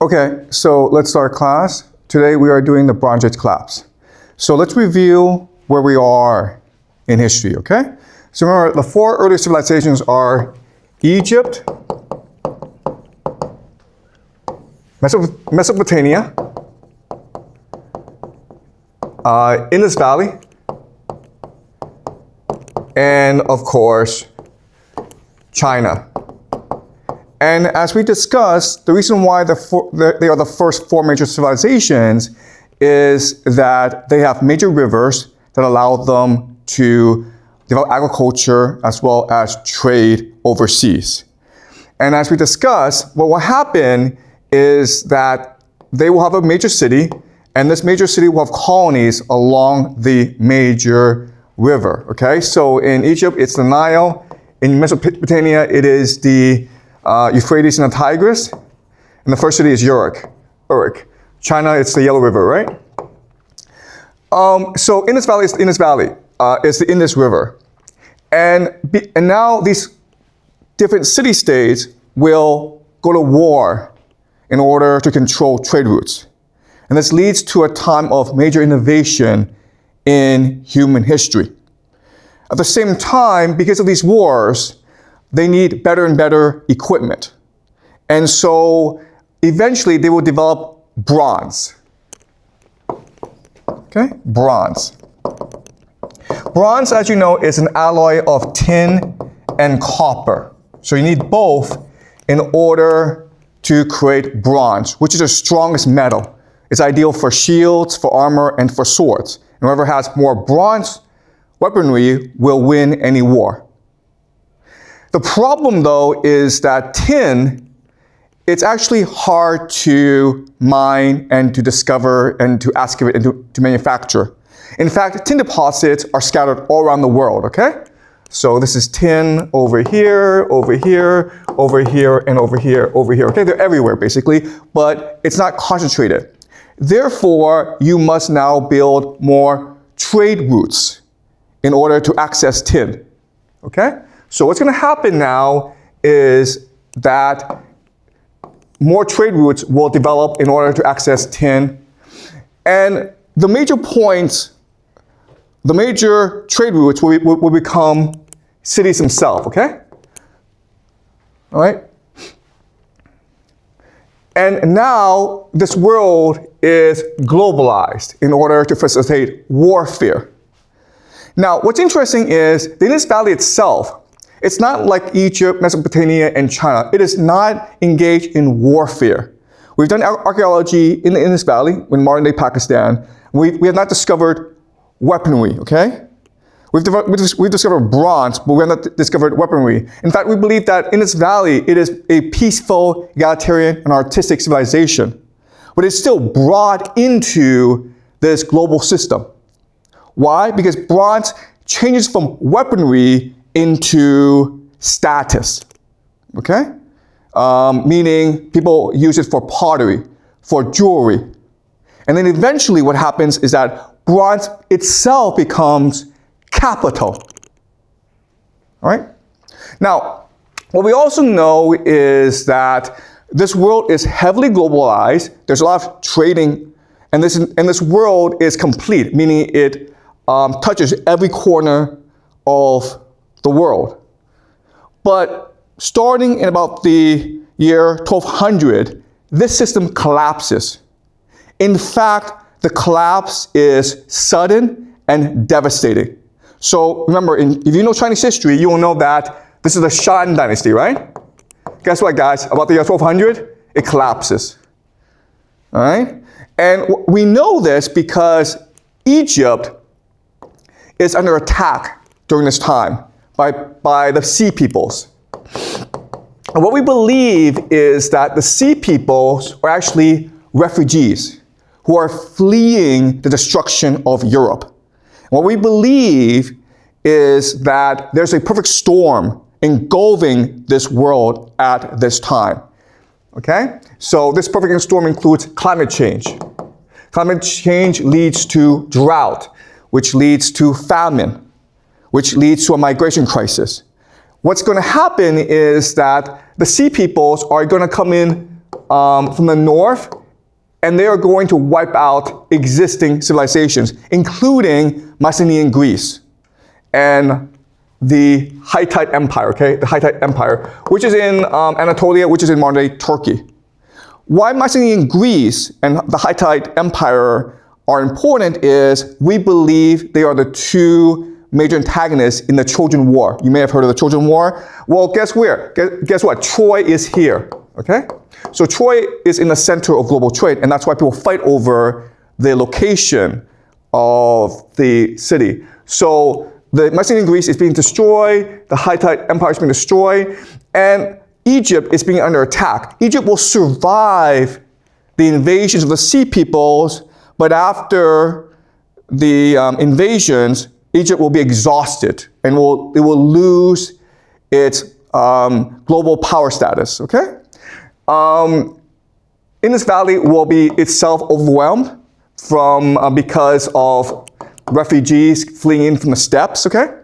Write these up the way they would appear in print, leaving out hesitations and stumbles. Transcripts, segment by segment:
Okay, so let's start class. Today we are doing the Bronze Age collapse. So let's review where we are in history, okay? So remember, the four earliest civilizations are Egypt, Mesopotamia, Indus Valley, and of course, China. And as we discussed, the reason why they are the first four major civilizations is that they have major rivers that allow them to develop agriculture as well as trade overseas. And as we discussed, what will happen is that they will have a major city, and this major city will have colonies along the major river, okay? So in Egypt, it's the Nile. In Mesopotamia, it is the Euphrates and the Tigris. And the first city is Uruk. China, it's the Yellow River, right? So Indus Valley is the Indus Valley. It's the Indus River. And now these different city-states will go to war in order to control trade routes. And this leads to a time of major innovation in human history. At the same time, because of these wars, they need better and better equipment. And so eventually they will develop bronze. Okay, bronze. Bronze, as you know, is an alloy of tin and copper. So you need both in order to create bronze, which is the strongest metal. It's ideal for shields, for armor, and for swords. And whoever has more bronze weaponry will win any war. The problem, though, is that tin, it's actually hard to mine and to discover and to excavate and to manufacture. In fact, tin deposits are scattered all around the world, okay? So this is tin over here, over here, over here, and over here, over here, okay? They're everywhere, basically, but it's not concentrated. Therefore, you must now build more trade routes in order to access tin, okay? So what's going to happen now is that more trade routes will develop in order to access tin. And the major points, the major trade routes will become cities themselves, okay? All right? And now this world is globalized in order to facilitate warfare. Now, what's interesting is the Indus Valley itself, it's not like Egypt, Mesopotamia, and China. It is not engaged in warfare. We've done archaeology in the Indus Valley, in modern-day Pakistan. We have not discovered weaponry, okay? We've discovered bronze, but we have not discovered weaponry. In fact, we believe that in Indus Valley, it is a peaceful, egalitarian, and artistic civilization. But it's still brought into this global system. Why? Because bronze changes from weaponry into status, okay? Meaning people use it for pottery, for jewelry. And then eventually what happens is that bronze itself becomes capital, all right? Now, what we also know is that this world is heavily globalized. There's a lot of trading, and this world is complete, meaning it touches every corner of the world. But starting in about the year 1200, this system collapses. In fact, the collapse is sudden and devastating. So remember, if you know Chinese history, you will know that this is the Shan dynasty, right? Guess what, guys? About the year 1200, it collapses. All right? And we know this because Egypt is under attack during this time by the Sea Peoples. And what we believe is that the Sea Peoples are actually refugees who are fleeing the destruction of Europe. And what we believe is that there's a perfect storm engulfing this world at this time. Okay? So this perfect storm includes climate change. Climate change leads to drought, which leads to famine, which leads to a migration crisis. What's going to happen is that the Sea Peoples are going to come in from the north, and they are going to wipe out existing civilizations, including Mycenaean Greece and the Hittite Empire, okay? The Hittite Empire, which is in Anatolia, which is in modern-day Turkey. Why Mycenaean Greece and the Hittite Empire are important is we believe they are the two major antagonists in the Trojan War. You may have heard of the Trojan War. Well, guess where? Guess what? Troy is here, okay? So Troy is in the center of global trade, and that's why people fight over the location of the city. So the Mycenaean Greece is being destroyed, the Hittite Empire is being destroyed, and Egypt is being under attack. Egypt will survive the invasions of the Sea Peoples, but after the invasions, Egypt will be exhausted and it will lose its global power status, okay? Indus Valley will be itself overwhelmed because of refugees fleeing in from the steppes, okay?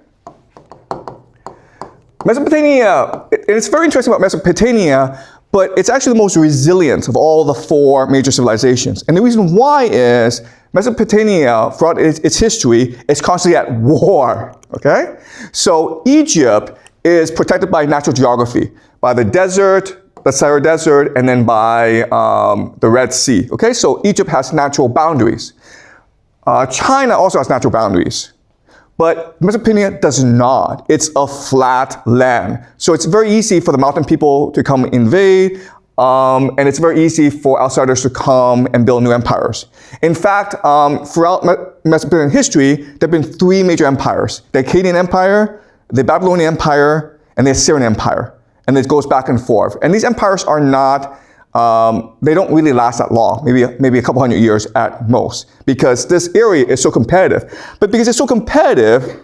Mesopotamia, it's very interesting about Mesopotamia, but it's actually the most resilient of all the four major civilizations. And the reason why is Mesopotamia, throughout its history, is constantly at war, okay? So Egypt is protected by natural geography, by the desert, the Sahara Desert, and then by the Red Sea, okay? So Egypt has natural boundaries. China also has natural boundaries. But Mesopotamia does not. It's a flat land. So it's very easy for the mountain people to come invade, and it's very easy for outsiders to come and build new empires. In fact, throughout Mesopotamian history, there have been three major empires: the Akkadian Empire, the Babylonian Empire, and the Assyrian Empire. And it goes back and forth. And these empires are not, they don't really last that long, maybe a couple hundred years at most, because this area is so competitive. But because it's so competitive,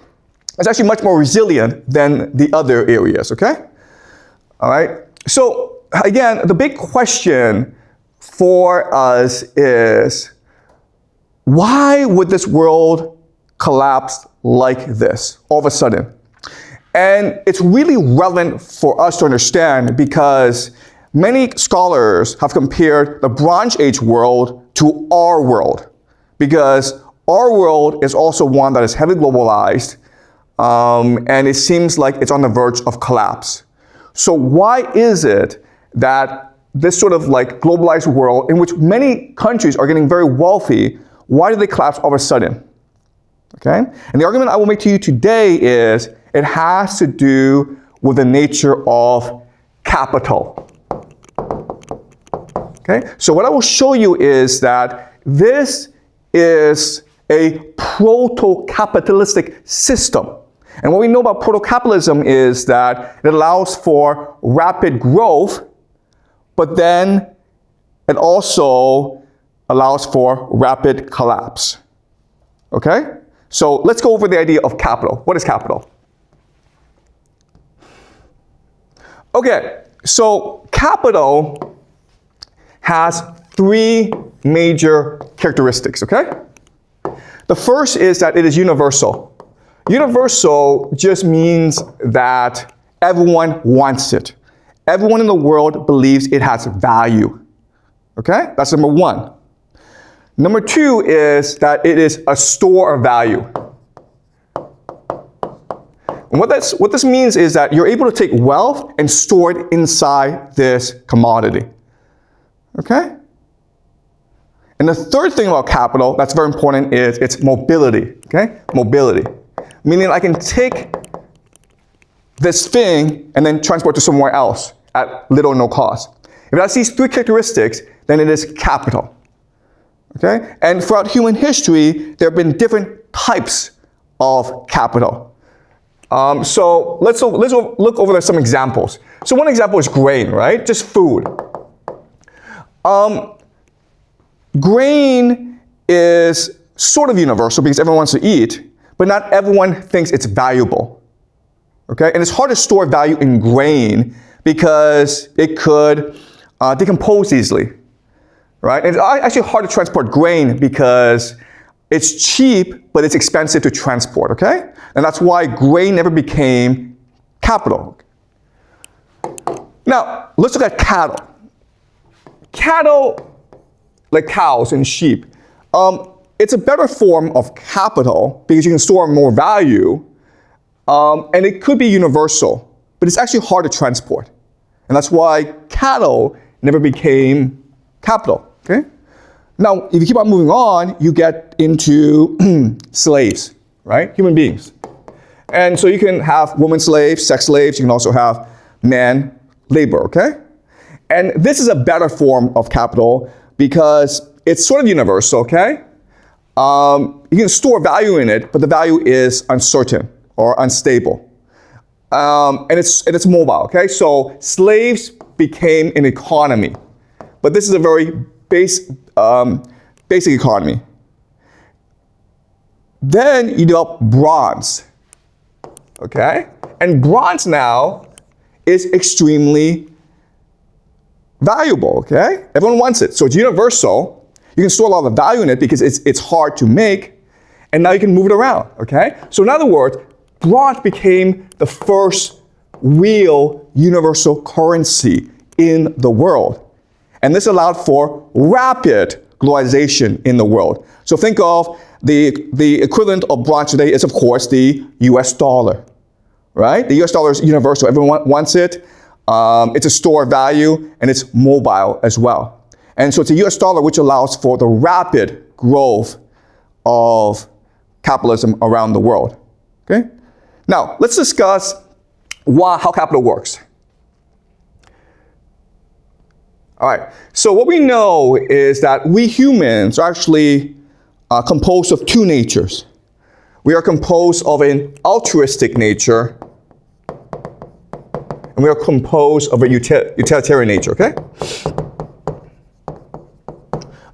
it's actually much more resilient than the other areas, okay? All right, so again, the big question for us is, why would this world collapse like this all of a sudden? And it's really relevant for us to understand because many scholars have compared the Bronze Age world to our world, because our world is also one that is heavily globalized, and it seems like it's on the verge of collapse. So why is it that this sort of like globalized world, in which many countries are getting very wealthy, why do they collapse all of a sudden? Okay? And the argument I will make to you today is it has to do with the nature of capital. Okay? So what I will show you is that this is a proto-capitalistic system. And what we know about proto-capitalism is that it allows for rapid growth, but then it also allows for rapid collapse. Okay? So let's go over the idea of capital. What is capital? Okay, so capital has three major characteristics, okay? The first is that it is universal. Universal just means that everyone wants it. Everyone in the world believes it has value, okay? That's number one. Number two is that it is a store of value. And what this means is that you're able to take wealth and store it inside this commodity. Okay? And the third thing about capital that's very important is its mobility. Okay? Mobility. Meaning I can take this thing and then transport to somewhere else at little or no cost. If it has these three characteristics, then it is capital. Okay? And throughout human history, there have been different types of capital. So let's look over some examples. So one example is grain, right? Just food. Grain is sort of universal because everyone wants to eat, but not everyone thinks it's valuable. Okay? And it's hard to store value in grain because it could decompose easily. Right? And it's actually hard to transport grain because it's cheap, but it's expensive to transport, okay? And that's why grain never became capital. Now, let's look at cattle. cattle, like cows and sheep, it's a better form of capital because you can store more value, and it could be universal, but it's actually hard to transport. And that's why cattle never became capital, okay? Now, if you keep on moving on, you get into slaves, right? Human beings. And so you can have women slaves, sex slaves, you can also have man labor, okay? And this is a better form of capital because it's sort of universal, okay? You can store value in it, but the value is uncertain or unstable. And it's mobile, okay? So slaves became an economy, but this is a very basic economy. Then you develop bronze, okay? And bronze now is extremely valuable, okay? Everyone wants it, so it's universal. You can store a lot of value in it because it's hard to make, and now you can move it around, okay? So in other words, bronze became the first real universal currency in the world. And this allowed for rapid globalization in the world. So think of the equivalent of bronze today is, of course, the US dollar, right? The US dollar is universal. Everyone wants it. It's a store of value, and it's mobile as well. And so it's a US dollar which allows for the rapid growth of capitalism around the world, okay? Now, let's discuss how capital works. All right, so what we know is that we humans are actually composed of two natures. We are composed of an altruistic nature, and we are composed of a utilitarian nature, okay?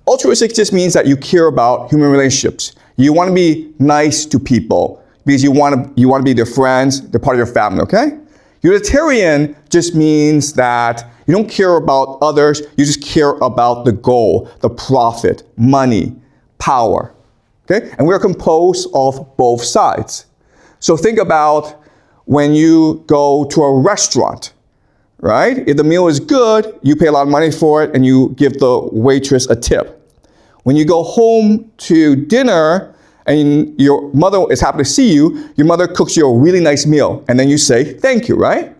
Altruistic just means that you care about human relationships. You want to be nice to people because you want to be their friends, they're part of your family, okay? Utilitarian just means that you don't care about others, you just care about the goal, the profit, money, power, okay? And we're composed of both sides. So think about when you go to a restaurant, right? If the meal is good, you pay a lot of money for it and you give the waitress a tip. When you go home to dinner and your mother is happy to see you, your mother cooks you a really nice meal and then you say, thank you, right?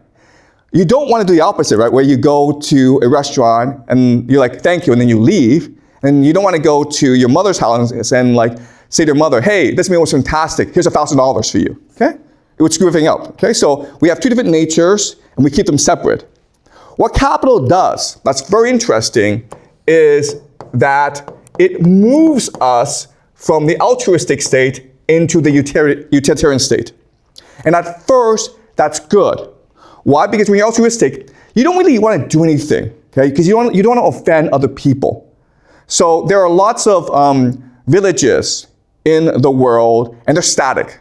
You don't want to do the opposite, right? Where you go to a restaurant and you're like, thank you, and then you leave. And you don't want to go to your mother's house and like say to your mother, hey, this meal was fantastic, here's $1,000 for you, okay? It would screw everything up, okay? So we have two different natures and we keep them separate. What capital does, that's very interesting, is that it moves us from the altruistic state into the utilitarian state. And at first, that's good. Why? Because when you're altruistic, you don't really want to do anything, okay? Because you don't want to offend other people. So there are lots of villages in the world, and they're static.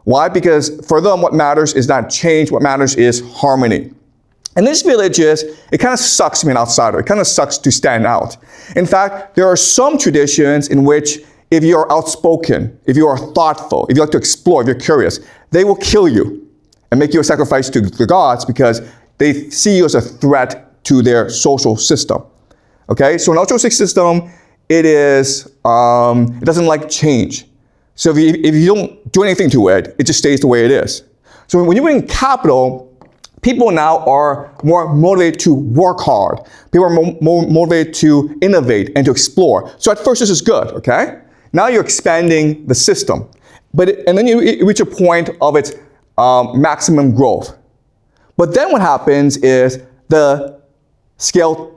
Why? Because for them, what matters is not change, what matters is harmony. And these villages, it kind of sucks to be an outsider. It kind of sucks to stand out. In fact, there are some traditions in which if you're outspoken, if you are thoughtful, if you like to explore, if you're curious, they will kill you and make you a sacrifice to the gods because they see you as a threat to their social system. Okay, so an altruistic system, it doesn't like change. So if you don't do anything to it, it just stays the way it is. So when you bring capital, people now are more motivated to work hard. People are more motivated to innovate and to explore. So at first this is good, okay? Now you're expanding the system. And then you reach a point of its maximum growth. But then what happens is the scale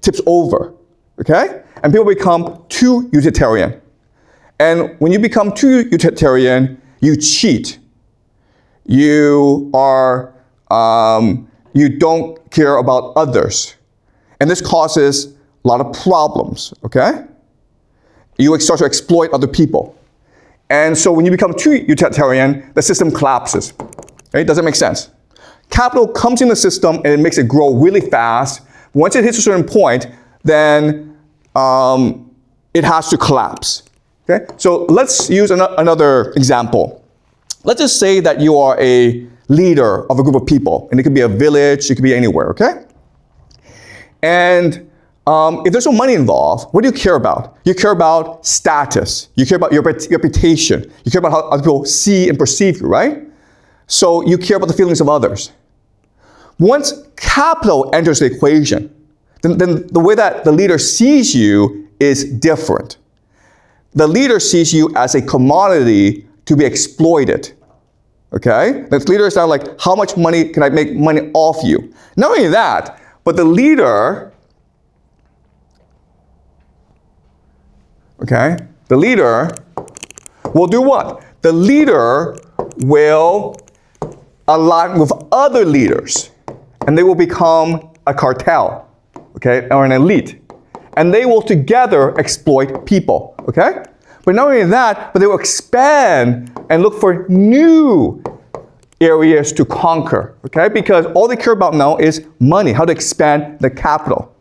tips over, okay? And people become too utilitarian. And when you become too utilitarian, you cheat. You don't care about others. And this causes a lot of problems, okay? You start to exploit other people. And so when you become too utilitarian, the system collapses. Okay? Does that make sense? Capital comes in the system and it makes it grow really fast. Once it hits a certain point, then it has to collapse. Okay? So let's use another example. Let's just say that you are a leader of a group of people, and it could be a village, it could be anywhere, okay? And if there's no money involved, what do you care about? You care about status. You care about your reputation. You care about how other people see and perceive you, right? So you care about the feelings of others. Once capital enters the equation, then the way that the leader sees you is different. The leader sees you as a commodity to be exploited. Okay? The leader is now like, how much money can I make money off you? Not only that, but the leader, okay, the leader will do what? The leader will align with other leaders, and they will become a cartel, okay, or an elite. And they will together exploit people, okay? But not only that, but they will expand and look for new areas to conquer, okay? Because all they care about now is money, how to expand the capital.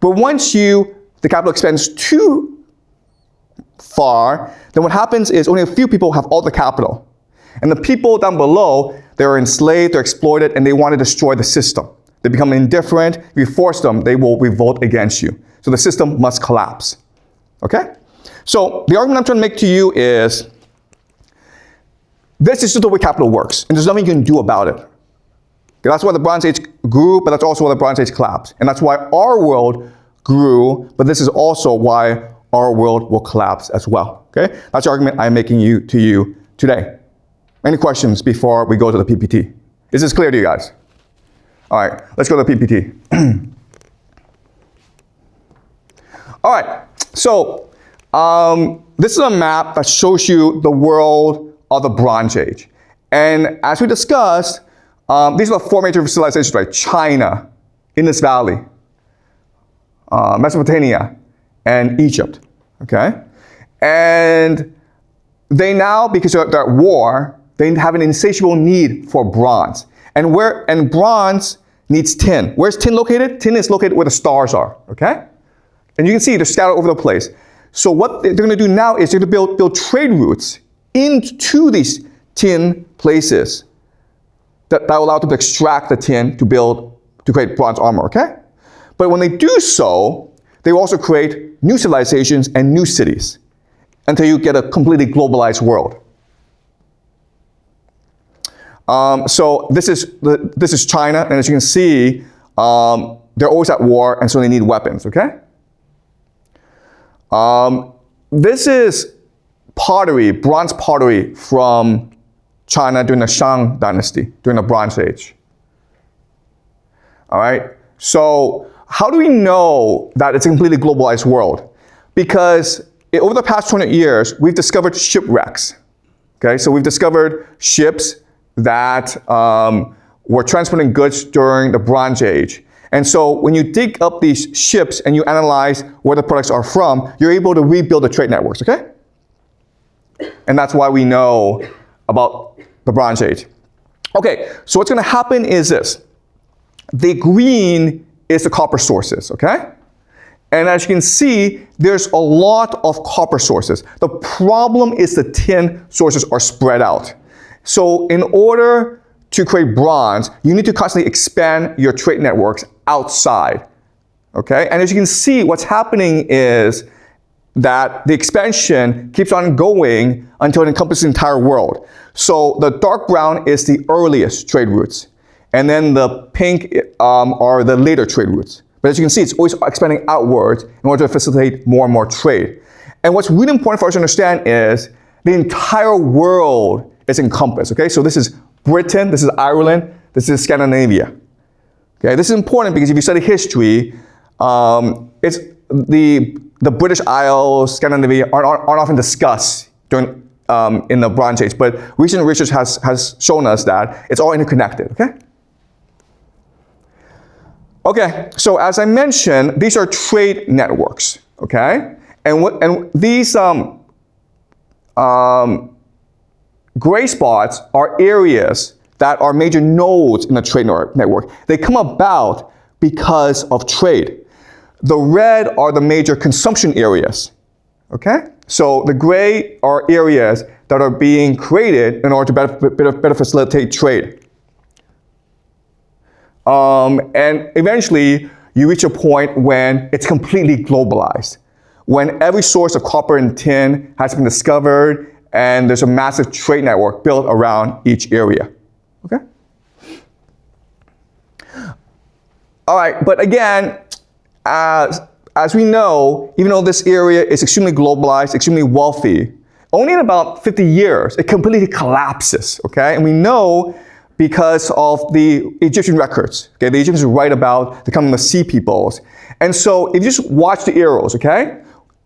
But once the capital expands too far, then what happens is only a few people have all the capital. And the people down below, they're enslaved, they're exploited, and they want to destroy the system. They become indifferent. If you force them, they will revolt against you. So the system must collapse. Okay? So the argument I'm trying to make to you is, this is just the way capital works, and there's nothing you can do about it. Okay, that's why the Bronze Age grew, but that's also why the Bronze Age collapsed. And that's why our world grew, but this is also why our world will collapse as well. Okay? That's the argument I'm making to you today. Any questions before we go to the PPT? Is this clear to you guys? All right, let's go to the PPT. All right, so this is a map that shows you the world of the Bronze Age. And as we discussed, these are the four major civilizations, right? China, Indus Valley, Mesopotamia, and Egypt, okay? And they now, because they're at war, they have an insatiable need for bronze. And bronze needs tin. Where's tin located? Tin is located where the stars are, okay? And you can see they're scattered over the place. So what they're going to do now is they're going to build trade routes into these tin places that will allow them to extract the tin to create bronze armor, okay? But when they do so, they will also create new civilizations and new cities until you get a completely globalized world. So this is China, and as you can see, they're always at war, and so they need weapons, okay? This is pottery, bronze pottery from China during the Shang dynasty, during the Bronze Age. All right, so how do we know that it's a completely globalized world? Because over the past 200 years, we've discovered shipwrecks. Okay, so we've discovered ships that were transporting goods during the Bronze Age. And so when you dig up these ships and you analyze where the products are from, you're able to rebuild the trade networks, okay? And that's why we know about the Bronze Age. Okay, so what's going to happen is this. The green is the copper sources, okay? And as you can see, there's a lot of copper sources. The problem is the tin sources are spread out. So in order to create bronze, you need to constantly expand your trade networks outside, okay? And as you can see, what's happening is that the expansion keeps on going until it encompasses the entire world. So the dark brown is the earliest trade routes, and then the pink are the later trade routes. But as you can see, it's always expanding outwards in order to facilitate more and more trade. And what's really important for us to understand is the entire world is encompassed, okay? So this is Britain, this is Ireland, this is Scandinavia. Okay, this is important because if you study history, it's the British Isles, Scandinavia aren't often discussed during in the Bronze Age, but recent research has shown us that it's all interconnected, okay? Okay, so as I mentioned, these are trade networks, okay? And these gray spots are areas that are major nodes in the trade network. They come about because of trade. The red are the major consumption areas, okay? So the gray are areas that are being created in order to better facilitate trade. And eventually, you reach a point when it's completely globalized, when every source of copper and tin has been discovered and there's a massive trade network built around each area. Okay? All right, but again, as we know, even though this area is extremely globalized, extremely wealthy, only in about 50 years, it completely collapses, okay? And we know because of the Egyptian records, okay? The Egyptians write about the coming of the Sea Peoples. And so if you just watch the arrows, okay?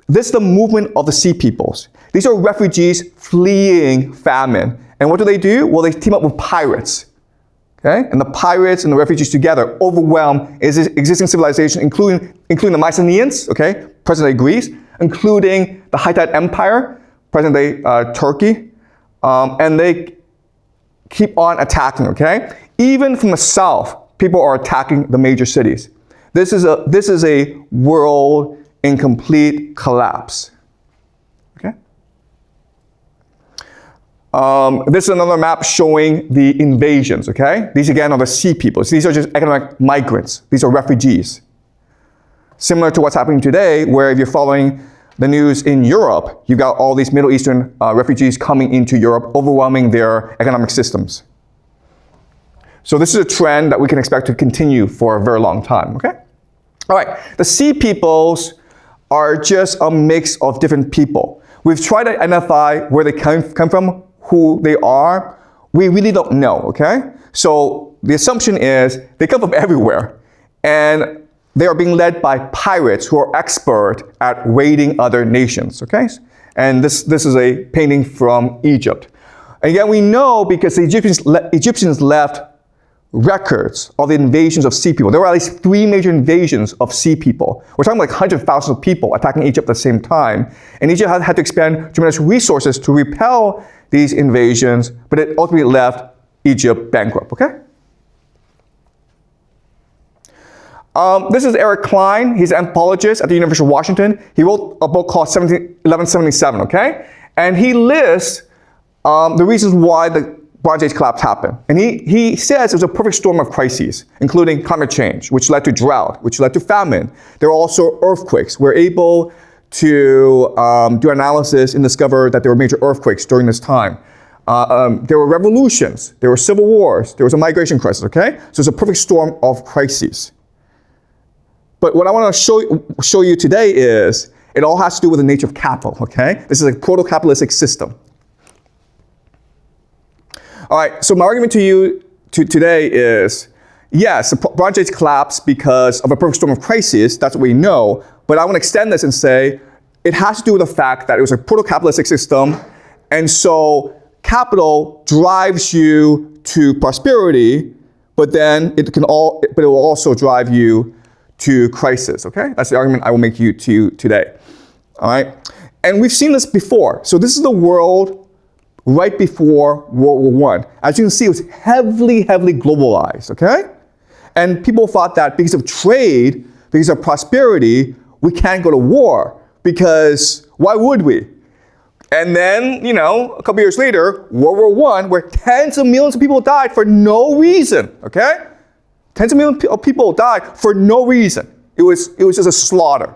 This is the movement of the Sea Peoples. These are refugees fleeing famine. And what do? Well, they team up with pirates, okay? And the pirates and the refugees together overwhelm existing civilization, including the Mycenaeans, okay? Present-day Greece, including the Hittite Empire, present-day Turkey, and they keep on attacking, okay? Even from the south, people are attacking the major cities. This is a world in complete collapse, okay? This is another map showing the invasions, okay? These again are the Sea Peoples. These are just economic migrants. These are refugees. Similar to what's happening today, where if you're following the news in Europe, you've got all these Middle Eastern refugees coming into Europe, overwhelming their economic systems. So this is a trend that we can expect to continue for a very long time, okay? All right, the Sea Peoples are just a mix of different people. We've tried to identify where they come from, who they are. We really don't know, okay? So the assumption is they come from everywhere. And they are being led by pirates who are expert at raiding other nations, okay? And this is a painting from Egypt. And again, we know because the Egyptians left records of the invasions of Sea People. There were at least 3 major invasions of Sea People. We're talking like hundreds of thousands of people attacking Egypt at the same time. And Egypt had to expend tremendous resources to repel these invasions, but it ultimately left Egypt bankrupt, okay? This is Eric Klein. He's an anthropologist at the University of Washington. He wrote a book called 1177, okay? And he lists the reasons why the Bronze Age collapse happened. And he says it was a perfect storm of crises, including climate change, which led to drought, which led to famine. There were also earthquakes. We're able to do analysis and discover that there were major earthquakes during this time. There were revolutions. There were civil wars. There was a migration crisis, okay? So it's a perfect storm of crises. But what I want to show you today is it all has to do with the nature of capital, okay? This is a proto-capitalistic system. All right, so my argument to you today is, yes, the Bronze Age collapsed because of a perfect storm of crises. That's what we know. But I want to extend this and say it has to do with the fact that it was a proto-capitalistic system. And so capital drives you to prosperity, but then it will also drive you to crisis, okay? That's the argument I will make you today, all right? And we've seen this before. So this is the world right before World War I. As you can see, it was heavily globalized, okay? And people thought that because of trade, because of prosperity, we can't go to war, because why would we? And then, a couple years later, World War I, where tens of millions of people died for no reason, okay? Tens of millions of people died for no reason. It was just a slaughter.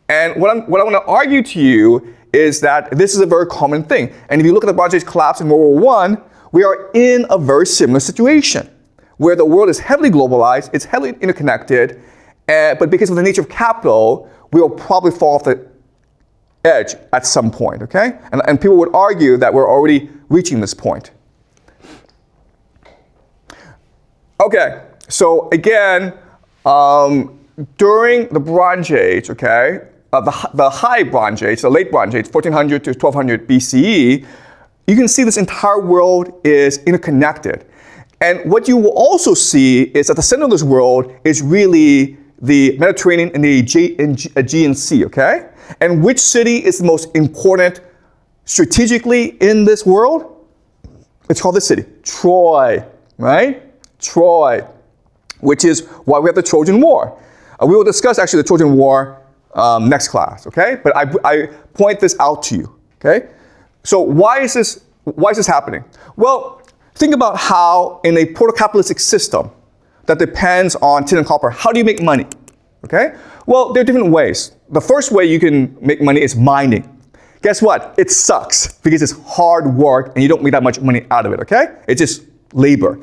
And what I want to argue to you is that this is a very common thing. And if you look at the Bronze Age collapse in World War I, we are in a very similar situation, where the world is heavily globalized, it's heavily interconnected, but because of the nature of capital, we will probably fall off the edge at some point, okay? And people would argue that we're already reaching this point. Okay. So again, during the Bronze Age, okay, the High Bronze Age, the Late Bronze Age, 1400 to 1200 BCE, you can see this entire world is interconnected. And what you will also see is at the center of this world is really the Mediterranean and the Aegean Sea, okay? And which city is the most important strategically in this world? It's called this city, Troy, right? Troy. Which is why we have the Trojan War. We will discuss actually the Trojan War next class, okay? But I point this out to you, okay? So why is this happening? Well, think about how in a proto-capitalistic system, that depends on tin and copper. How do you make money? Okay? Well, there are different ways. The first way you can make money is mining. Guess what? It sucks because it's hard work and you don't make that much money out of it, okay? It's just labor.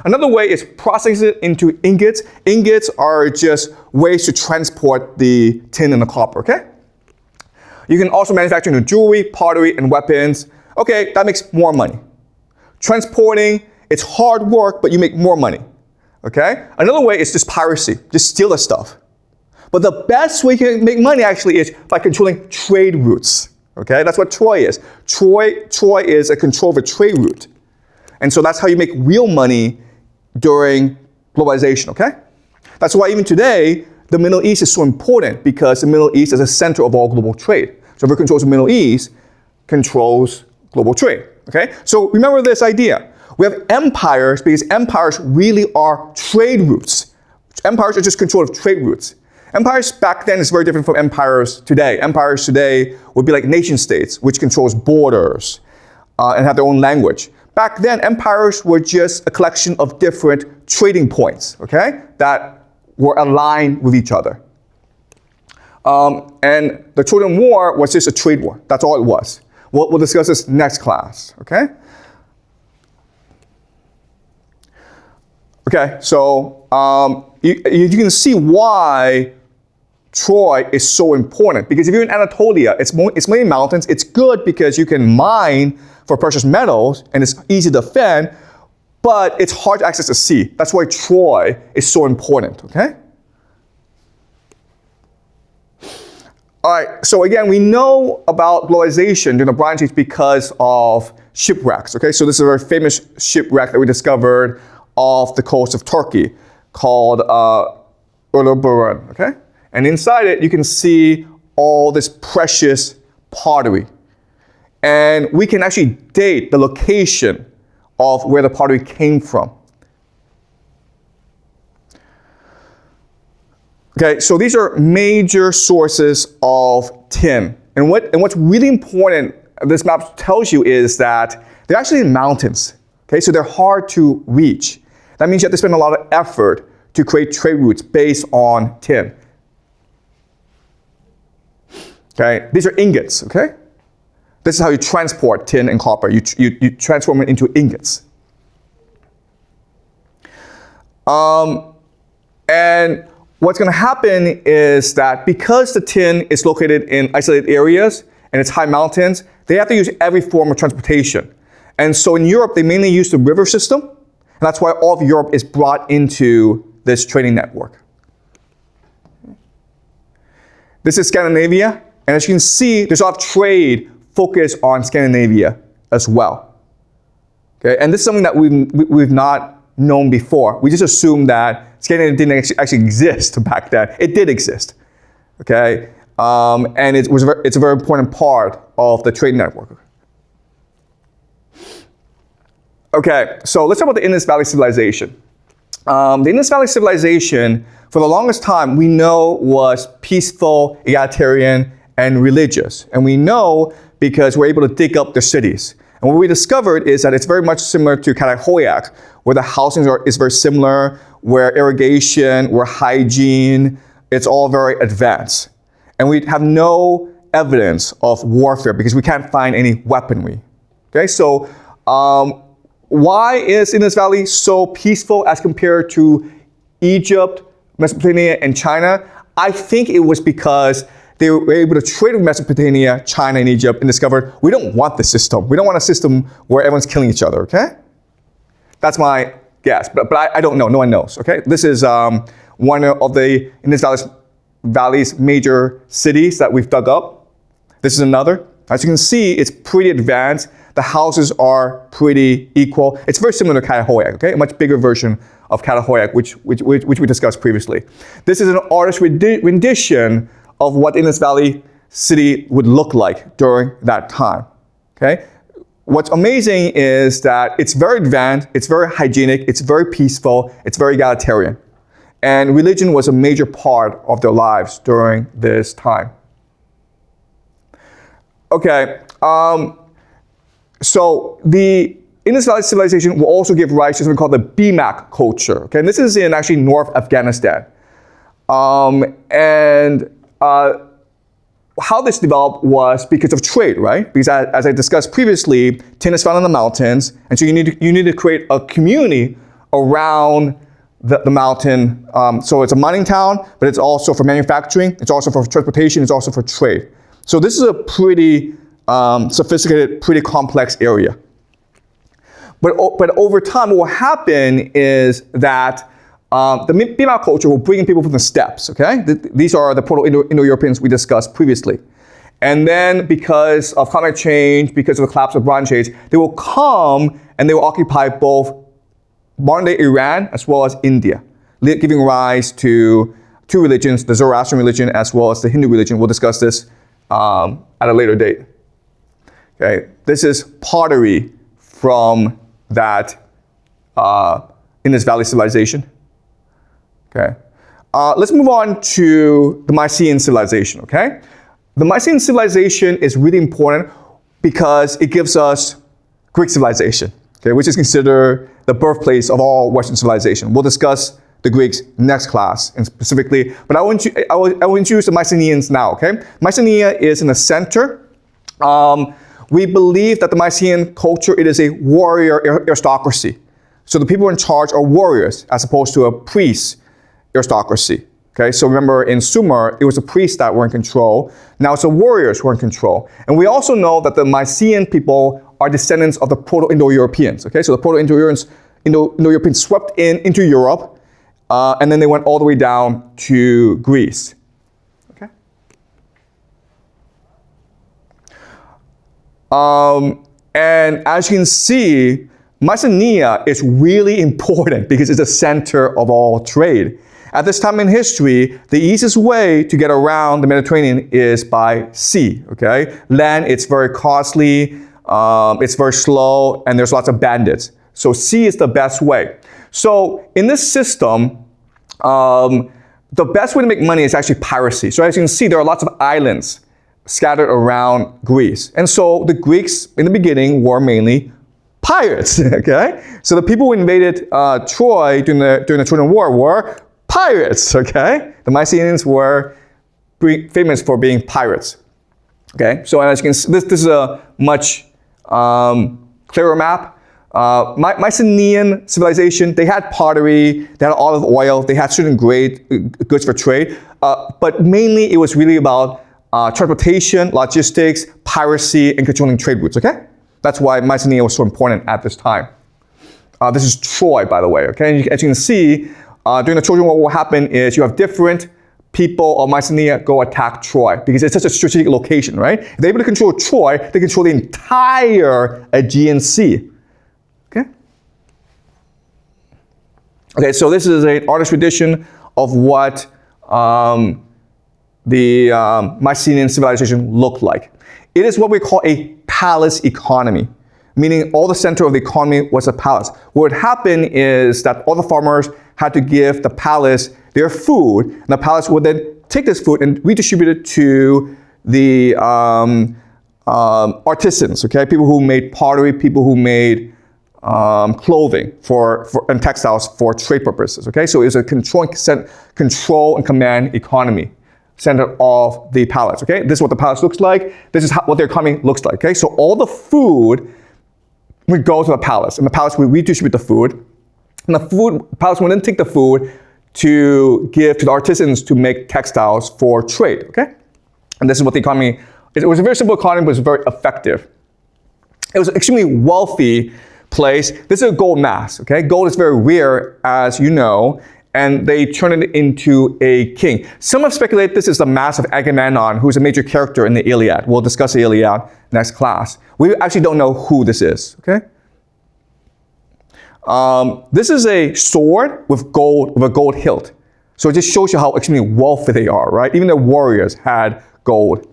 Another way is processing it into ingots. Ingots are just ways to transport the tin and the copper, okay? You can also manufacture into jewelry, pottery, and weapons. Okay, that makes more money. Transporting, it's hard work, but you make more money, okay? Another way is just piracy, just steal the stuff. But the best way you can make money actually is by controlling trade routes, okay? That's what Troy is. Troy is a control of a trade route. And so that's how you make real money during globalization, okay? That's why even today, the Middle East is so important because the Middle East is a center of all global trade. So whoever controls the Middle East controls global trade, okay? So remember this idea. We have empires because empires really are trade routes. Empires are just control of trade routes. Empires back then is very different from empires today. Empires today would be like nation states, which controls borders and have their own language. Back then, empires were just a collection of different trading points, okay, that were aligned with each other. And the Trojan War was just a trade war. That's all it was. We'll discuss this next class, okay? Okay, so you can see why Troy is so important. Because if you're in Anatolia, it's mainly mountains. It's good because you can mine for precious metals and it's easy to defend, but it's hard to access the sea. That's why Troy is so important, okay? All right, so again, we know about globalization during the Bronze Age because of shipwrecks, okay? So this is a very famous shipwreck that we discovered off the coast of Turkey called Uluburun, okay? And inside it, you can see all this precious pottery. And we can actually date the location of where the pottery came from. Okay, so these are major sources of tin. And what's really important, this map tells you, is that they're actually in mountains. Okay, so they're hard to reach. That means you have to spend a lot of effort to create trade routes based on tin. Okay, these are ingots, okay? This is how you transport tin and copper. You transform it into ingots. And what's going to happen is that because the tin is located in isolated areas and it's high mountains, they have to use every form of transportation. And so in Europe, they mainly use the river system. And that's why all of Europe is brought into this trading network. This is Scandinavia. And as you can see, there's a lot of trade focused on Scandinavia as well. Okay, and this is something that we've not known before. We just assumed that Scandinavia didn't actually exist back then. It did exist. Okay, and it's a very important part of the trade network. Okay, so let's talk about the Indus Valley Civilization. The Indus Valley Civilization, for the longest time, we know was peaceful, egalitarian, and religious. And we know because we're able to dig up their cities. And what we discovered is that it's very much similar to Caerhun, where the housing is very similar, where irrigation, where hygiene, it's all very advanced. And we have no evidence of warfare because we can't find any weaponry. Okay, so why is Indus Valley so peaceful as compared to Egypt, Mesopotamia, and China? I think it was because they were able to trade with Mesopotamia, China, and Egypt and discovered we don't want this system. We don't want a system where everyone's killing each other, okay? That's my guess, but I don't know. No one knows, okay? This is one of the Indus Valley's major cities that we've dug up. This is another. As you can see, it's pretty advanced. The houses are pretty equal. It's very similar to Caerhun, okay? A much bigger version of Caerhun, which we discussed previously. This is an artist's rendition of what Indus Valley city would look like during that time, okay? What's amazing is that it's very advanced, it's very hygienic, it's very peaceful, it's very egalitarian. And religion was a major part of their lives during this time. Okay, so the Indus Valley Civilization will also give rise to something called the BMAC culture. Okay, and this is in actually North Afghanistan. How this developed was because of trade, right? Because as I discussed previously, tin is found in the mountains, and so you need to create a community around the mountain. So it's a mining town, but it's also for manufacturing, it's also for transportation, it's also for trade. So this is a pretty sophisticated, pretty complex area. But over time, what will happen is that the BMAC culture will bring in people from the steppes, okay? These are the Proto-Indo-Europeans we discussed previously. And then because of climate change, because of the collapse of Bronze Age, they will come and they will occupy both modern-day Iran as well as India, giving rise to two religions, the Zoroastrian religion as well as the Hindu religion. We'll discuss this at a later date. Okay, this is pottery from that Indus Valley civilization. Okay, let's move on to the Mycenaean civilization, okay? The Mycenaean civilization is really important because it gives us Greek civilization, okay, which is considered the birthplace of all Western civilization. We'll discuss the Greeks next class, and specifically, but I will introduce the Mycenaeans now, okay? Mycenae is in the center. We believe that the Mycenaean culture, it is a warrior aristocracy. So the people in charge are warriors as opposed to a priest aristocracy. Okay, so remember in Sumer, it was the priests that were in control. Now it's the warriors who are in control. And we also know that the Mycenaean people are descendants of the Proto-Indo-Europeans. Okay, so the Proto-Indo-Europeans swept into Europe, and then they went all the way down to Greece. Okay. And as you can see, Mycenae is really important because it's the center of all trade. At this time in history, the easiest way to get around the Mediterranean is by sea, okay? Land, it's very costly, it's very slow, and there's lots of bandits. So sea is the best way. So in this system, the best way to make money is actually piracy. So as you can see, there are lots of islands scattered around Greece. And so the Greeks in the beginning were mainly pirates, okay? So the people who invaded Troy during the Trojan War were pirates, okay? The Mycenaeans were famous for being pirates, okay? So as you can see, this is a much clearer map. Mycenaean civilization, they had pottery, they had olive oil, they had certain goods for trade, but mainly it was really about transportation, logistics, piracy, and controlling trade routes, okay? That's why Mycenae was so important at this time. This is Troy, by the way, okay? And as you can see, during the Trojan War, what will happen is you have different people of Mycenae go attack Troy because it's such a strategic location, right? If they're able to control Troy, they control the entire Aegean Sea, okay? Okay, so this is an artist tradition of what the Mycenaean civilization looked like. It is what we call a palace economy, meaning all the center of the economy was a palace. What would happen is that all the farmers had to give the palace their food, and the palace would then take this food and redistribute it to the artisans, okay? People who made pottery, people who made clothing and textiles for trade purposes, okay? So it was a control and command economy center of the palace, okay? This is what the palace looks like. This is what their economy looks like, okay? So all the food would go to the palace, and the palace would redistribute the food. And the palace would then take the food to give to the artisans to make textiles for trade, okay? And this is what the economy, it was a very simple economy, but it was very effective. It was an extremely wealthy place. This is a gold mass, okay? Gold is very rare, as you know, and they turned it into a king. Some have speculated this is the mass of Agamemnon, who's a major character in the Iliad. We'll discuss the Iliad next class. We actually don't know who this is, okay? This is a sword with a gold hilt. So it just shows you how extremely wealthy they are, right? Even the warriors had gold.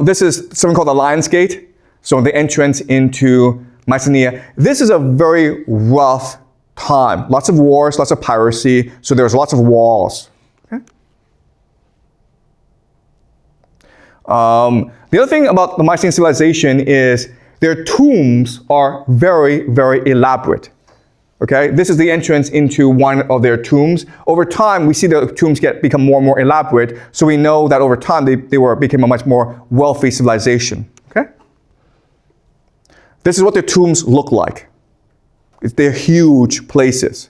This is something called the Lion's Gate. So the entrance into Mycenae. This is a very rough time. Lots of wars, lots of piracy. So there's lots of walls. Okay? The other thing about the Mycenaean civilization is their tombs are very, very elaborate. Okay, this is the entrance into one of their tombs. Over time, we see the tombs become more and more elaborate, so we know that over time they became a much more wealthy civilization. Okay, this is what their tombs look like. They're huge places.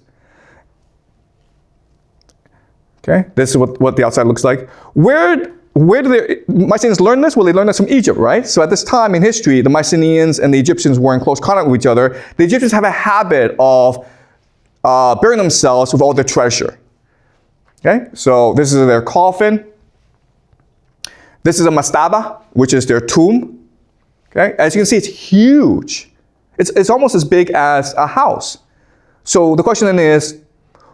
Okay, this is what the outside looks like. Where do the Mycenaeans learn this? Well, they learned this from Egypt, right? So at this time in history, the Mycenaeans and the Egyptians were in close contact with each other. The Egyptians have a habit of burying themselves with all their treasure. Okay, so this is their coffin. This is a mastaba, which is their tomb. Okay, as you can see, it's huge. It's almost as big as a house. So the question then is,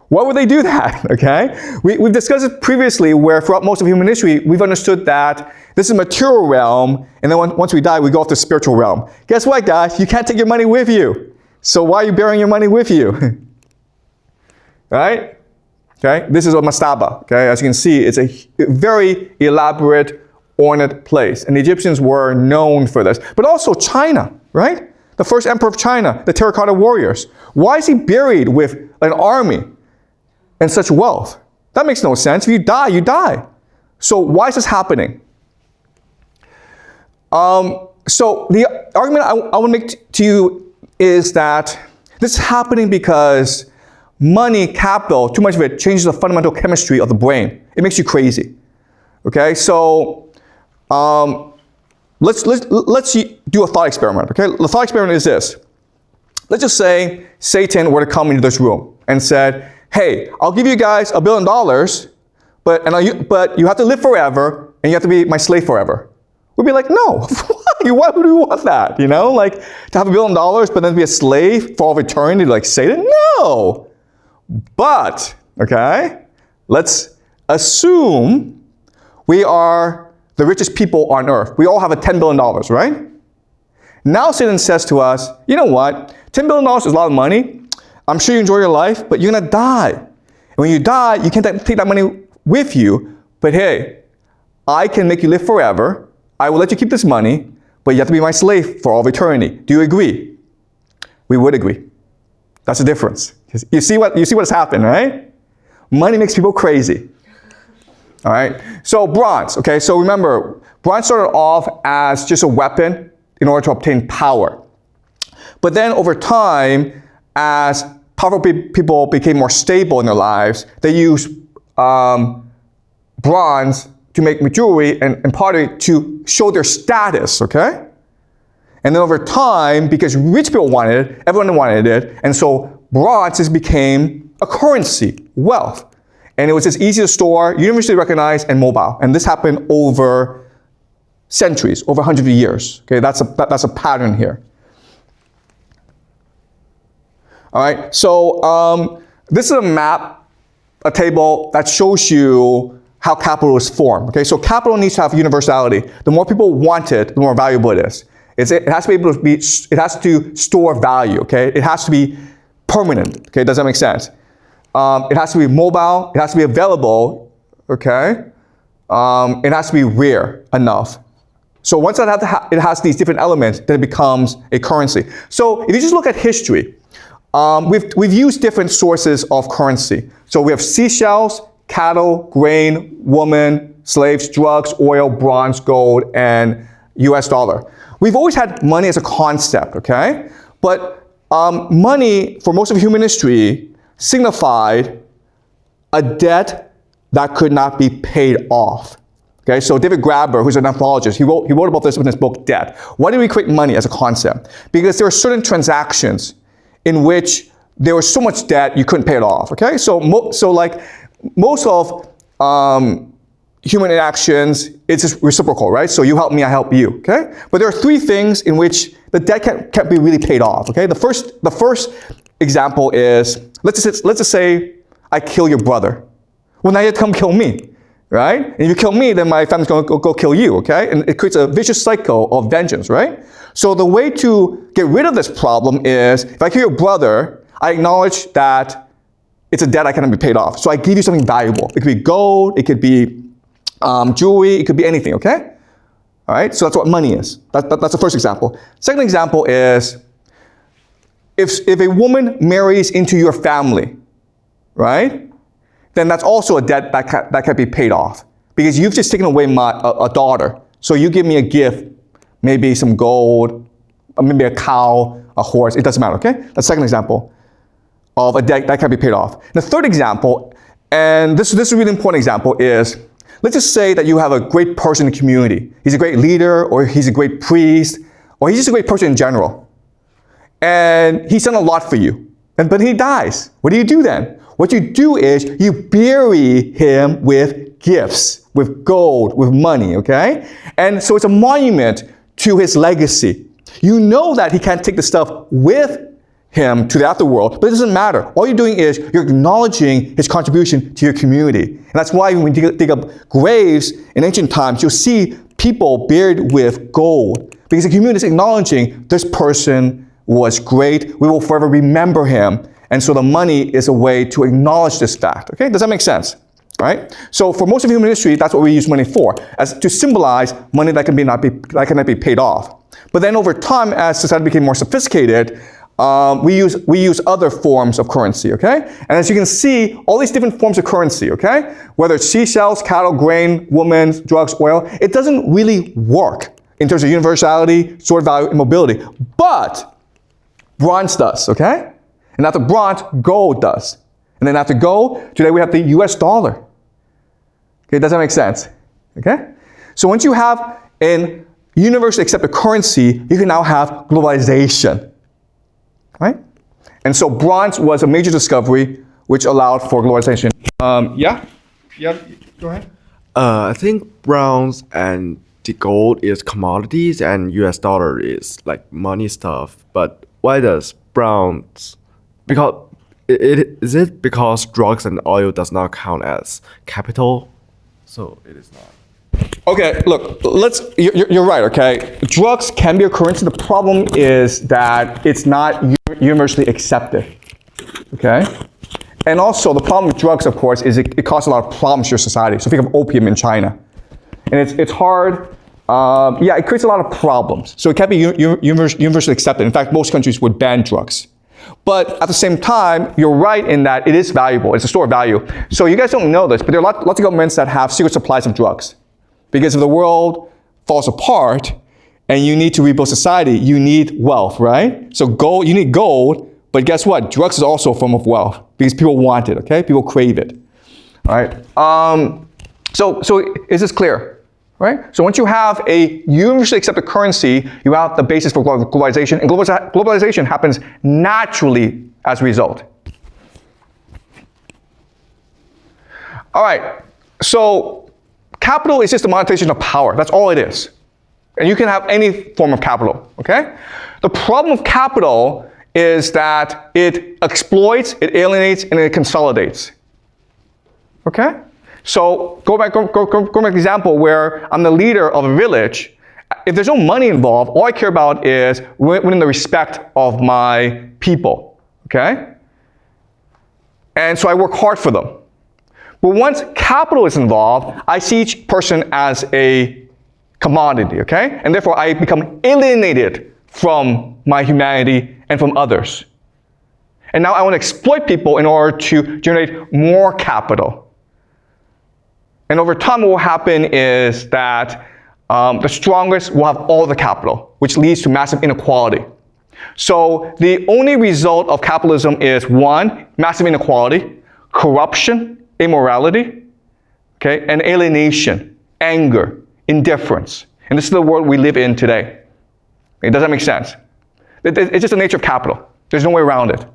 why would they do that? Okay, we've discussed it previously, where throughout most of human history, we've understood that this is a material realm, and then once we die, we go off to the spiritual realm. Guess what, guys? You can't take your money with you. So why are you burying your money with you? Right? Okay, this is a mastaba. Okay, as you can see, it's a very elaborate, ornate place, and the Egyptians were known for this. But also China, right? The first emperor of China, the terracotta warriors. Why is he buried with an army and such wealth? That makes no sense. If you die, you die. So why is this happening? So the argument I want to make to you is that this is happening because money, capital, too much of it changes the fundamental chemistry of the brain. It makes you crazy. Okay, so let's do a thought experiment. Okay, the thought experiment is this. Let's just say Satan were to come into this room and said, "Hey, I'll give you guys $1 billion, but you have to live forever and you have to be my slave forever." We'd be like, "No, why would we want that? You know, like to have $1 billion, but then be a slave for all of eternity, like Satan? No." But okay, let's assume we are the richest people on earth. We all have $10 billion, right? Now Satan says to us, "You know what? $10 billion is a lot of money. I'm sure you enjoy your life, but you're gonna die. And when you die, you can't take that money with you. But hey, I can make you live forever. I will let you keep this money, but you have to be my slave for all of eternity. Do you agree?" We would agree. That's the difference. You see what's happened, right? Money makes people crazy. All right. So bronze. Okay. So remember, bronze started off as just a weapon in order to obtain power. But then over time, as powerful people became more stable in their lives, they used bronze to make jewelry and pottery to show their status. Okay. And then over time, because rich people wanted it, everyone wanted it, and so bronze just became a currency, wealth. And it was just easy to store, universally recognized, and mobile. And this happened over centuries, over hundreds of years. Okay, that's a pattern here. All right, so this is a map, a table that shows you how capital is formed. Okay, so capital needs to have universality. The more people want it, the more valuable it is. It has to be able to be. It has to store value. Okay, it has to be permanent. Okay, does that make sense? It has to be mobile. It has to be available. Okay, it has to be rare enough. So once it has these different elements, then it becomes a currency. So if you just look at history, we've used different sources of currency. So we have seashells, cattle, grain, women, slaves, drugs, oil, bronze, gold, and US dollar. We've always had money as a concept, okay? But money, for most of human history, signified a debt that could not be paid off. Okay, so David Graeber, who's an anthropologist, he wrote about this in his book, Debt. Why did we create money as a concept? Because there are certain transactions in which there was so much debt you couldn't pay it off, okay? So like most of human interactions, it's just reciprocal, right? So you help me, I help you, okay? But there are three things in which the debt can't be really paid off, okay? The first example is, let's just say I kill your brother. Well, now you have to come kill me, right? And if you kill me, then my family's gonna go kill you, okay? And it creates a vicious cycle of vengeance, right? So the way to get rid of this problem is, if I kill your brother, I acknowledge that it's a debt I cannot be paid off. So I give you something valuable. It could be gold, it could be jewelry, it could be anything, okay? All right, so that's what money is. That's the first example. Second example is if a woman marries into your family, right, then that's also a debt that can be paid off. Because you've just taken away a daughter. So you give me a gift, maybe some gold, or maybe a cow, a horse, it doesn't matter, okay? That's the second example of a debt that can be paid off. The third example, and this is a really important example, is let's just say that you have a great person in the community. He's a great leader, or he's a great priest, or he's just a great person in general. And he's done a lot for you. But he dies. What do you do then? What you do is you bury him with gifts, with gold, with money, okay? And so it's a monument to his legacy. You know that he can't take the stuff with him to the afterworld, but it doesn't matter. All you're doing is you're acknowledging his contribution to your community. And that's why when you dig up graves in ancient times, you'll see people buried with gold, because the community is acknowledging this person was great. We will forever remember him. And so the money is a way to acknowledge this fact. Okay, does that make sense? All right. So for most of human history, that's what we use money for, as to symbolize money that cannot be paid off. But then over time, as society became more sophisticated, we use other forms of currency. Okay, and as you can see, all these different forms of currency. Okay, whether it's seashells, cattle, grain, women, drugs, oil, it doesn't really work in terms of universality, stored value, and mobility. But bronze does. Okay. And after bronze, gold does. And then after gold, today we have the US dollar. Okay, does that make sense? Okay? So once you have an universally accepted currency, you can now have globalization. Right? And so bronze was a major discovery which allowed for globalization. Yeah, go ahead. I think bronze and the gold is commodities and US dollar is like money stuff. But why does bronze? Because is it because drugs and oil does not count as capital? So it is not. Okay, look, you're right, okay? Drugs can be a currency. The problem is that it's not universally accepted, okay? And also, the problem with drugs, of course, is it causes a lot of problems to your society. So think of opium in China. And it's hard, it creates a lot of problems. So it can't be universally accepted. In fact, most countries would ban drugs. But at the same time, you're right in that it is valuable. It's a store of value. So you guys don't know this, but there are lots of governments that have secret supplies of drugs. Because if the world falls apart and you need to rebuild society, you need wealth, right? So gold, you need gold, but guess what? Drugs is also a form of wealth because people want it, okay? People crave it, all right? So is this clear? Right? So once you have a universally accepted currency, you have the basis for globalization, and globalization happens naturally as a result. All right, so capital is just a monetization of power. That's all it is. And you can have any form of capital, okay? The problem with capital is that it exploits, it alienates, and it consolidates, okay? So go back to the example where I'm the leader of a village. If there's no money involved, all I care about is winning the respect of my people, okay? And so I work hard for them. But once capital is involved, I see each person as a commodity, okay? And therefore I become alienated from my humanity and from others. And now I want to exploit people in order to generate more capital. And over time, what will happen is that the strongest will have all the capital, which leads to massive inequality. So the only result of capitalism is, one, massive inequality, corruption, immorality, okay, and alienation, anger, indifference. And this is the world we live in today. Does that make sense? It's just the nature of capital. There's no way around it.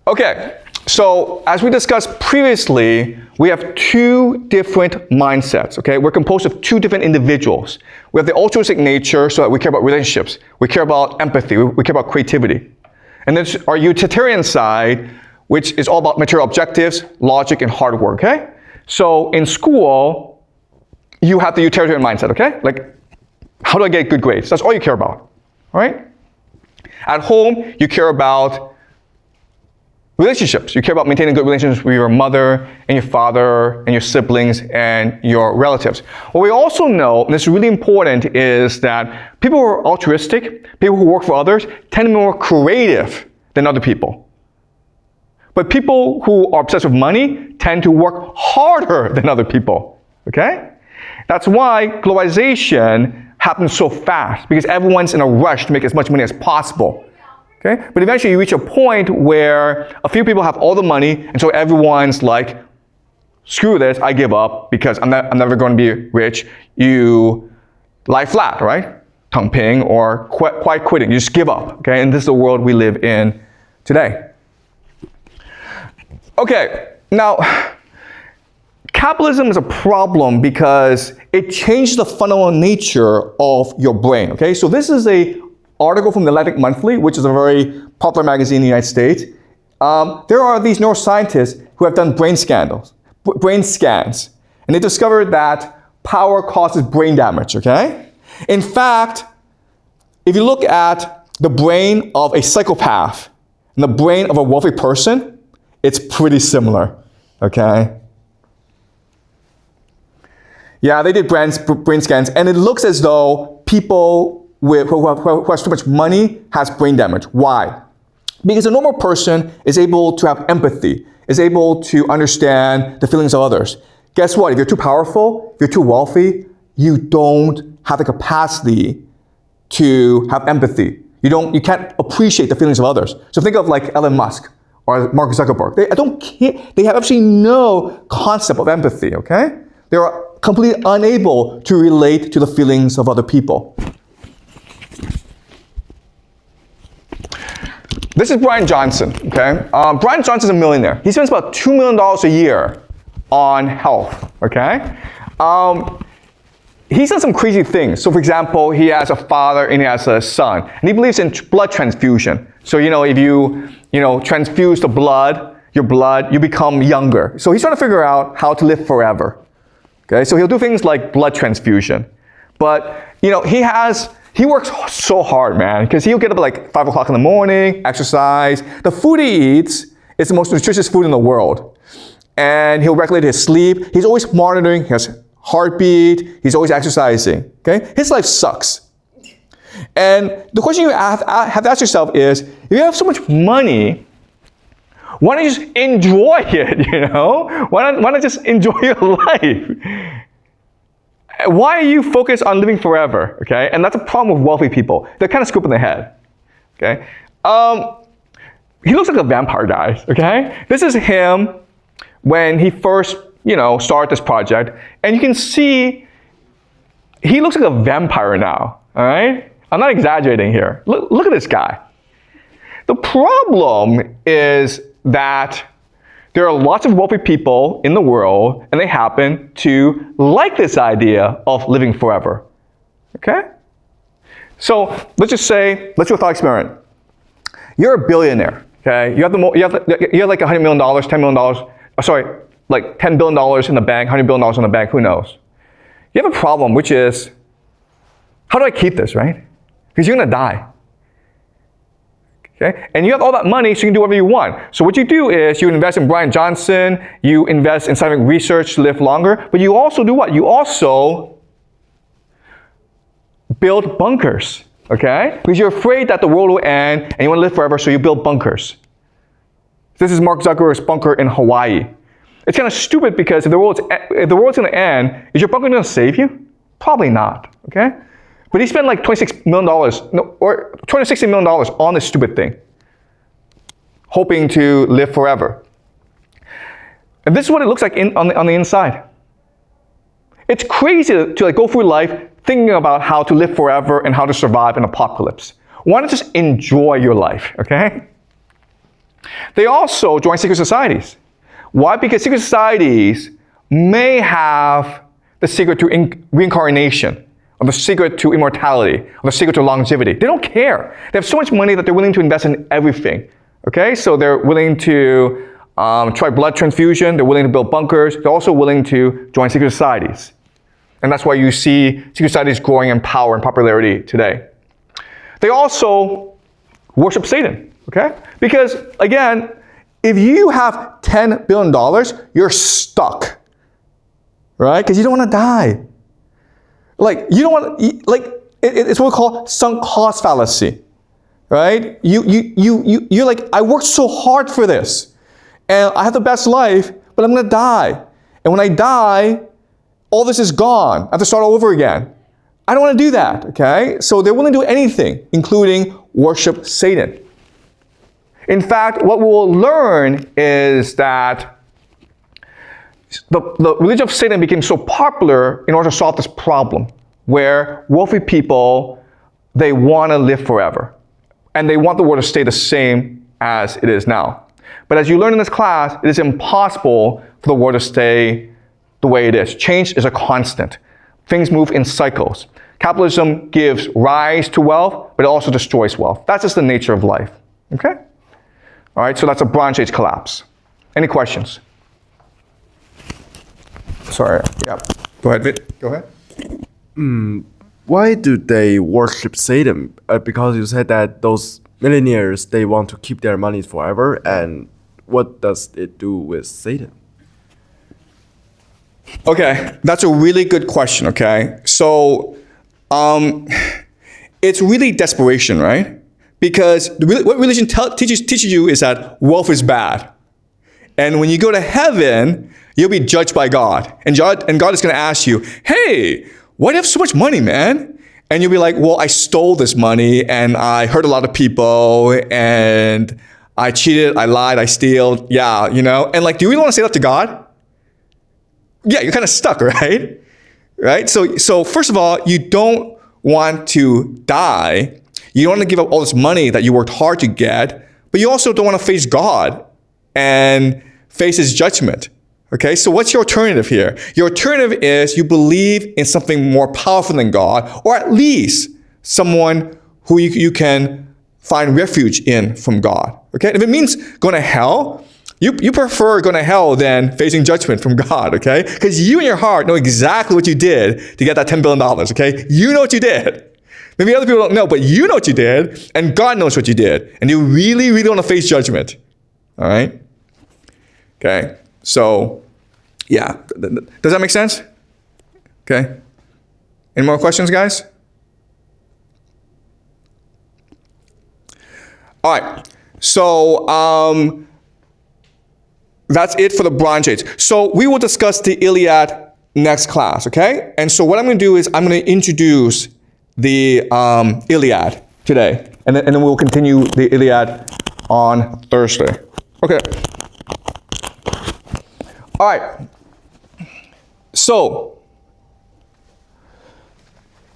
Okay. So, as we discussed previously, we have two different mindsets, okay? We're composed of two different individuals. We have the altruistic nature, so that we care about relationships. We care about empathy. We care about creativity. And then our utilitarian side, which is all about material objectives, logic, and hard work, okay? So, in school, you have the utilitarian mindset, okay? Like, how do I get good grades? That's all you care about, all right? At home, you care about relationships. You care about maintaining good relationships with your mother and your father and your siblings and your relatives. What we also know, and this is really important, is that people who are altruistic, people who work for others, tend to be more creative than other people. But people who are obsessed with money tend to work harder than other people, okay? That's why globalization happens so fast, because everyone's in a rush to make as much money as possible. Okay? But eventually you reach a point where a few people have all the money, and so everyone's like, screw this, I give up because I'm never going to be rich. You lie flat, right? Tongue ping or quiet quitting. You just give up. Okay? And this is the world we live in today. Okay, now capitalism is a problem because it changes the fundamental nature of your brain. Okay, so this is an article from the Atlantic Monthly, which is a very popular magazine in the United States. There are these neuroscientists who have done brain scans, and they discovered that power causes brain damage. Okay, in fact, if you look at the brain of a psychopath and the brain of a wealthy person, it's pretty similar, okay? Yeah, they did brain scans, and it looks as though people who have too much money has brain damage. Why? Because a normal person is able to have empathy, is able to understand the feelings of others. Guess what? If you're too powerful, if you're too wealthy, you don't have the capacity to have empathy. You can't appreciate the feelings of others. So think of like Elon Musk or Mark Zuckerberg. They have absolutely no concept of empathy, okay? They are completely unable to relate to the feelings of other people. This is Brian Johnson, okay? Brian Johnson's a millionaire. He spends about $2 million a year on health, okay? He's done some crazy things. So for example, he has a father and he has a son, and he believes in blood transfusion. So if you transfuse the blood, your blood, you become younger. So he's trying to figure out how to live forever. Okay, so he'll do things like blood transfusion. But he works so hard, man, because he'll get up at like 5 o'clock in the morning, exercise. The food he eats is the most nutritious food in the world. And he'll regulate his sleep. He's always monitoring his heartbeat. He's always exercising. Okay, his life sucks. And the question you have to ask yourself is, if you have so much money, why don't you just enjoy it, Why not just enjoy your life? Why are you focused on living forever, okay? And that's a problem with wealthy people. They're kind of scooping their head, okay? He looks like a vampire, guys, okay? This is him when he first, started this project. And you can see he looks like a vampire now, all right? I'm not exaggerating here. Look at this guy. The problem is that there are lots of wealthy people in the world, and they happen to like this idea of living forever. Okay? So let's do a thought experiment. You're a billionaire. Okay? You have like $100 million, $10 million. Like $10 billion in the bank, $100 billion in the bank. Who knows? You have a problem, which is, how do I keep this, right? Because you're gonna die. Okay? And you have all that money, so you can do whatever you want. So what you do is you invest in Brian Johnson, you invest in scientific research to live longer, but you also do what? You also build bunkers, okay? Because you're afraid that the world will end and you want to live forever, so you build bunkers. This is Mark Zuckerberg's bunker in Hawaii. It's kind of stupid because if the world's going to end, is your bunker going to save you? Probably not, okay? But he spent like $26 million, or $260 million on this stupid thing, hoping to live forever. And this is what it looks like on the inside. It's crazy to like go through life thinking about how to live forever and how to survive an apocalypse. Why not just enjoy your life, okay? They also join secret societies. Why? Because secret societies may have the secret to reincarnation, or the secret to immortality, or the secret to longevity. They don't care. They have so much money that they're willing to invest in everything. Okay, so they're willing to try blood transfusion. They're willing to build bunkers. They're also willing to join secret societies. And that's why you see secret societies growing in power and popularity today. They also worship Satan, okay? Because, again, if you have $10 billion, you're stuck, right? Because you don't want to die. Like, you don't want to, like, it's what we call sunk cost fallacy, right? You're like, I worked so hard for this, and I have the best life, but I'm going to die. And when I die, all this is gone. I have to start all over again. I don't want to do that, okay? So they're willing to do anything, including worship Satan. In fact, what we will learn is that the religion of Satan became so popular in order to solve this problem, where wealthy people, they want to live forever. And they want the world to stay the same as it is now. But as you learn in this class, it is impossible for the world to stay the way it is. Change is a constant. Things move in cycles. Capitalism gives rise to wealth, but it also destroys wealth. That's just the nature of life. Okay? All right, so that's a Bronze Age collapse. Any questions? Sorry, yeah. Go ahead, Vit. Go ahead. Why do they worship Satan? Because you said that those millionaires, they want to keep their money forever, and what does it do with Satan? Okay, that's a really good question, okay? So, it's really desperation, right? Because what religion teaches you is that wealth is bad. And when you go to heaven, you'll be judged by God. And God is going to ask you, hey, why do you have so much money, man? And you'll be like, well, I stole this money, and I hurt a lot of people, and I cheated, I lied, I steal, yeah, you know? And like, do you really want to say that to God? Yeah, you're kind of stuck, right? Right? So first of all, you don't want to die. You don't want to give up all this money that you worked hard to get, but you also don't want to face God and face his judgment. Okay, so what's your alternative here? Your alternative is you believe in something more powerful than God, or at least someone who you can find refuge in from God. Okay, and if it means going to hell, you prefer going to hell than facing judgment from God, okay? Because you in your heart know exactly what you did to get that $10 billion, okay? You know what you did. Maybe other people don't know, but you know what you did, and God knows what you did. And you really, really want to face judgment, all right? Okay, so, yeah. Does that make sense? Okay. Any more questions, guys? All right, so that's it for the Bronze Age. So we will discuss the Iliad next class, okay? And so what I'm going to do is I'm going to introduce the Iliad today, and then we'll continue the Iliad on Thursday. Okay. All right. So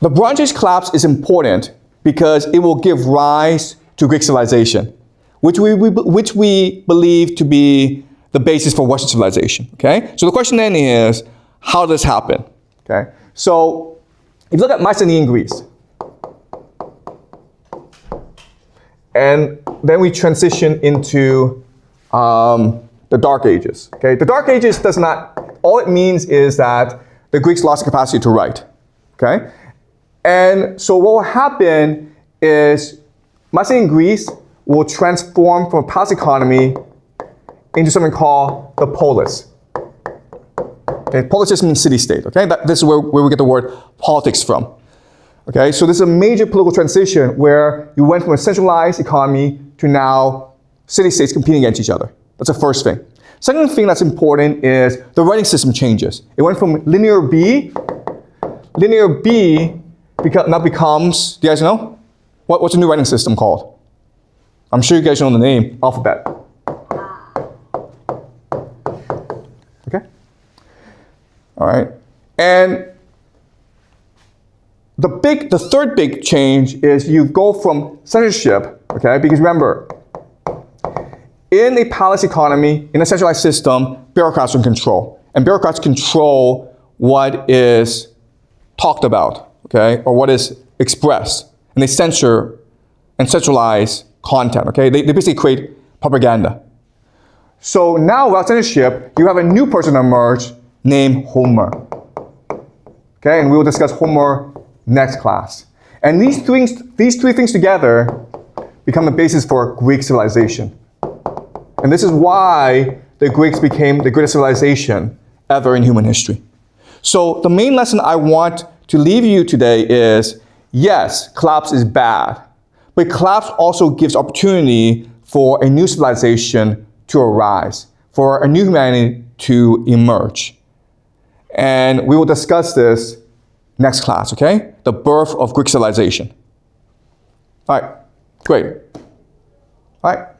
the Bronze Age collapse is important because it will give rise to Greek civilization, which we believe to be the basis for Western civilization, okay? So the question then is, how does this happen, okay? So if you look at Mycenaean Greece, and then we transition into the Dark Ages, okay? The Dark Ages does not, all it means is that the Greeks lost the capacity to write, okay? And so what will happen is Mycenaean Greece will transform from a palace economy into something called the polis. Okay, polis just means city-state, okay? This is where we get the word politics from. Okay, so this is a major political transition where you went from a centralized economy to now city-states competing against each other. That's the first thing. Second thing that's important is the writing system changes. It went from linear B now becomes, do you guys know? What's the new writing system called? I'm sure you guys know the name, alphabet. Okay? All right. And the third big change is you go from censorship, okay? Because remember, in a palace economy, in a centralized system, bureaucrats are in control. And bureaucrats control what is talked about, okay? Or what is expressed. And they censor and centralize content, okay? They basically create propaganda. So now, without censorship, you have a new person emerge named Homer. Okay, and we will discuss Homer next class. And these three things together become the basis for Greek civilization. And this is why the Greeks became the greatest civilization ever in human history. So the main lesson I want to leave you today is, yes, collapse is bad, but collapse also gives opportunity for a new civilization to arise, for a new humanity to emerge. And we will discuss this next class, okay? The birth of Greek civilization. All right, great. All right.